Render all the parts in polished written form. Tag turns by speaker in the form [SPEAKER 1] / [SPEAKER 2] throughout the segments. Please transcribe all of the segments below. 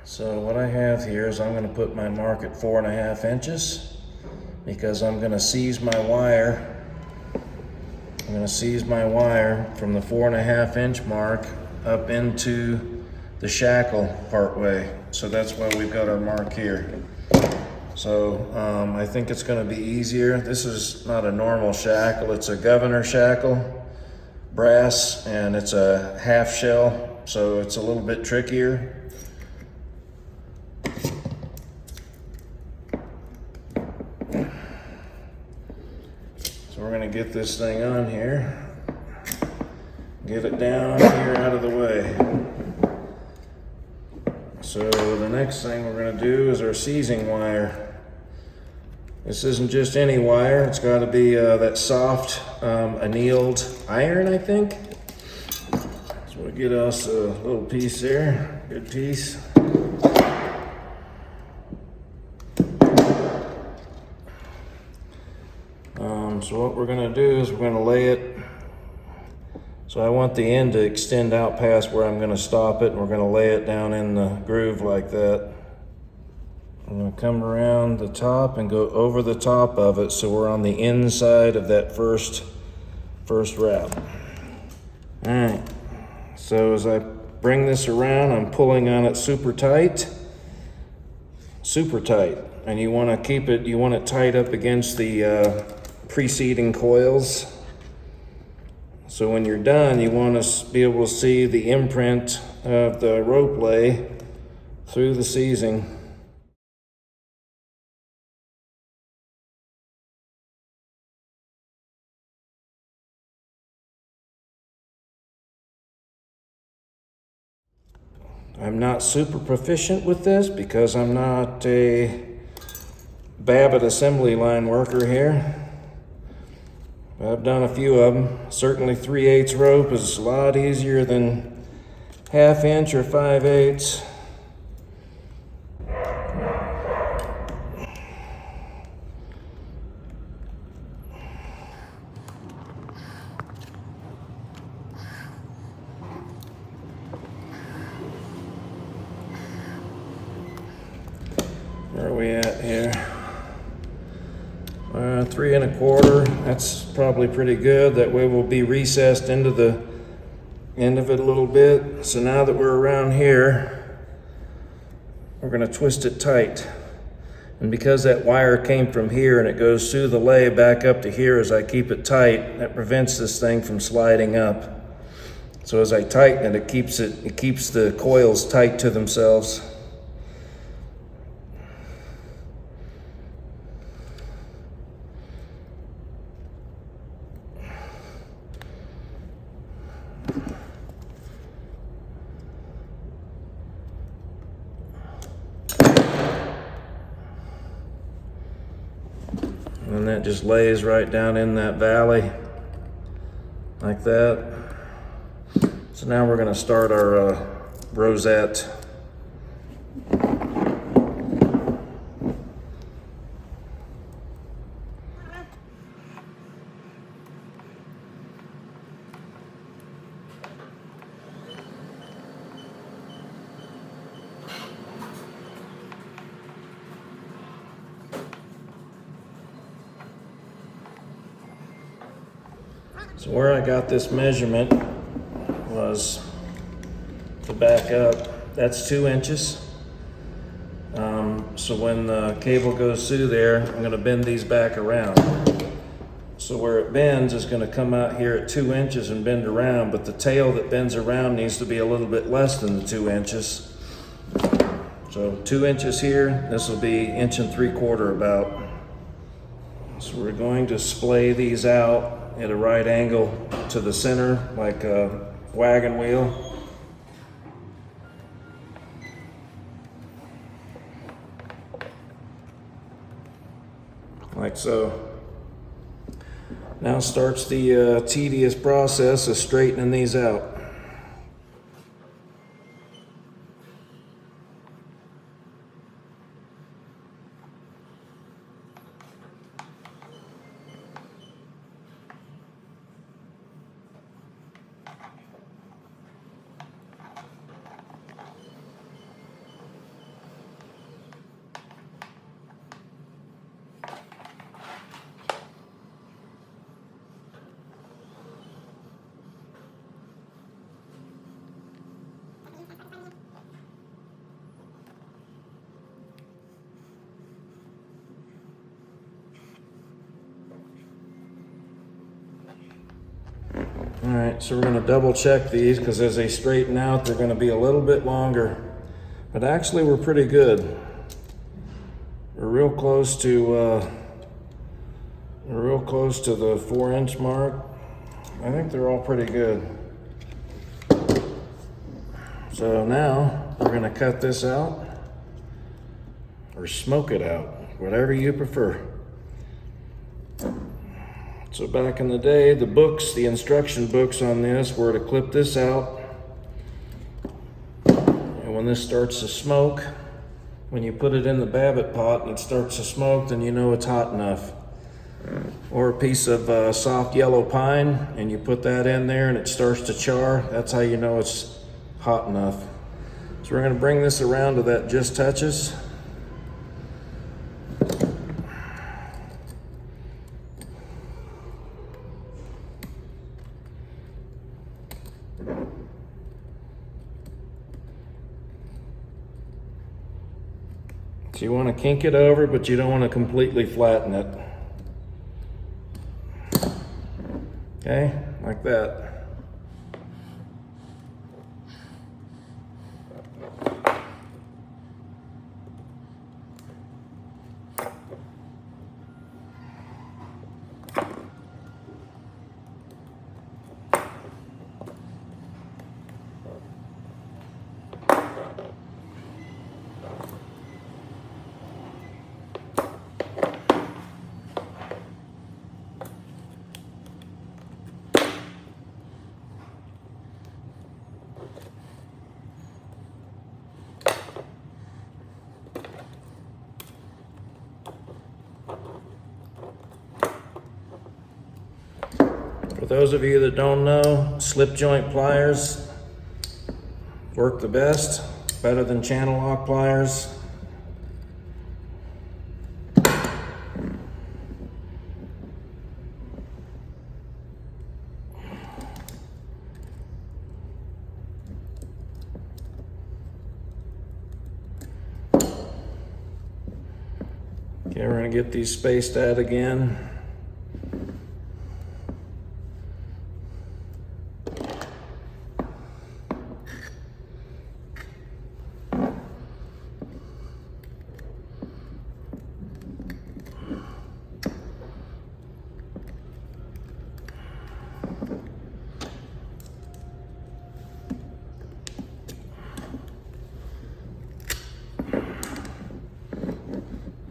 [SPEAKER 1] So what I have here is I'm going to put my mark at 4.5 inches because I'm going to seize my wire. I'm going to seize my wire from the 4.5 inch mark up into the shackle part way. So that's why we've got our mark here. So I think it's going to be easier. This is not a normal shackle, it's a governor shackle, brass, and it's a half shell, so it's a little bit trickier. So we're going to get this thing on here, get it down here out of the way. So the next thing we're going to do is our seizing wire. This isn't just any wire, it's got to be that soft annealed iron, I think. So we'll get us a little piece there, good piece. So what we're going to do is we're going to lay it. So I want the end to extend out past where I'm going to stop it, and we're going to lay it down in the groove like that. I'm going to come around the top and go over the top of it so we're on the inside of that first wrap. All right, so as I bring this around, I'm pulling on it super tight, and you want to keep it, you want it tight up against the preceding coils. So when you're done, you want to be able to see the imprint of the rope lay through the seizing. I'm not super proficient with this because I'm not a Babbitt assembly line worker here. I've done a few of them. Certainly 3/8 rope is a lot easier than 1/2 inch or 5/8. Where are we at here? 3 1/4. That's probably pretty good. That way we'll be recessed into the end of it a little bit. So now that we're around here, we're going to twist it tight. And because that wire came from here and it goes through the lay back up to here as I keep it tight, that prevents this thing from sliding up. So as I tighten it, it keeps the coils tight to themselves. And that just lays right down in that valley like that. So now we're going to start our rosette. So where I got this measurement was to back up. That's 2 inches. So when the cable goes through there, I'm going to bend these back around. So where it bends is going to come out here at 2 inches and bend around, but the tail that bends around needs to be a little bit less than the 2 inches. So 2 inches here, this will be 1 3/4 about. So we're going to splay these out at a right angle to the center, like a wagon wheel. Like so. Now starts the tedious process of straightening these out. right, so we're going to double check these because as they straighten out, they're going to be a little bit longer. But actually, we're pretty good. We're real close to the 4-inch mark. I think they're all pretty good. So now we're going to cut this out or smoke it out, whatever you prefer. So back in the day, the books, the instruction books on this were to clip this out. And when this starts to smoke, when you put it in the Babbitt pot and it starts to smoke, then you know it's hot enough. Or a piece of soft yellow pine, and you put that in there and it starts to char, that's how you know it's hot enough. So we're going to bring this around to that just touches. So you want to kink it over, but you don't want to completely flatten it. Okay, like that. For those of you that don't know, slip joint pliers work the best, better than channel lock pliers. Okay, we're going to get these spaced out again.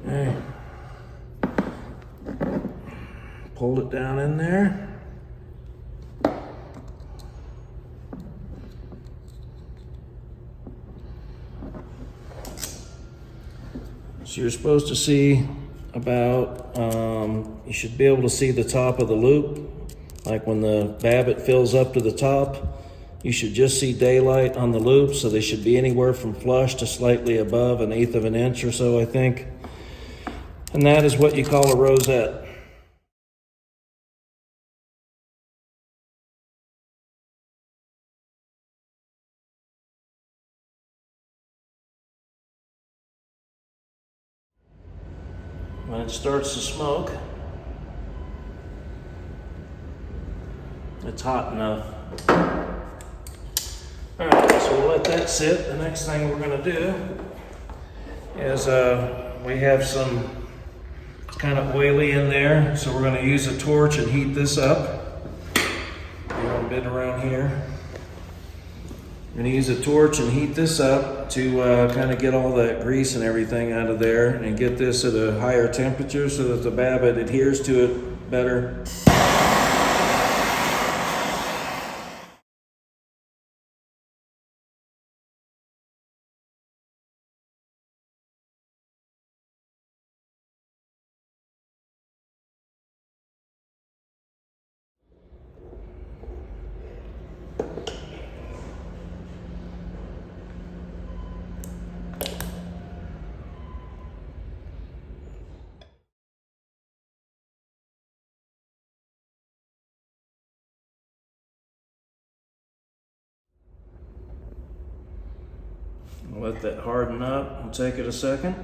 [SPEAKER 1] Okay. Pulled it down in there. So you're supposed to see about, you should be able to see the top of the loop. Like when the Babbitt fills up to the top, you should just see daylight on the loop, so they should be anywhere from flush to slightly above 1/8 of an inch or so, I think. And that is what you call a rosette. When it starts to smoke, it's hot enough. All right, so we'll let that sit. The next thing we're gonna do is we have some, it's kind of oily in there, so we're gonna use a torch and heat this up. A little bit around here. I'm gonna use a torch and heat this up to kind of get all that grease and everything out of there and get this at a higher temperature so that the Babbitt adheres to it better. Let that harden up. We'll take it a second.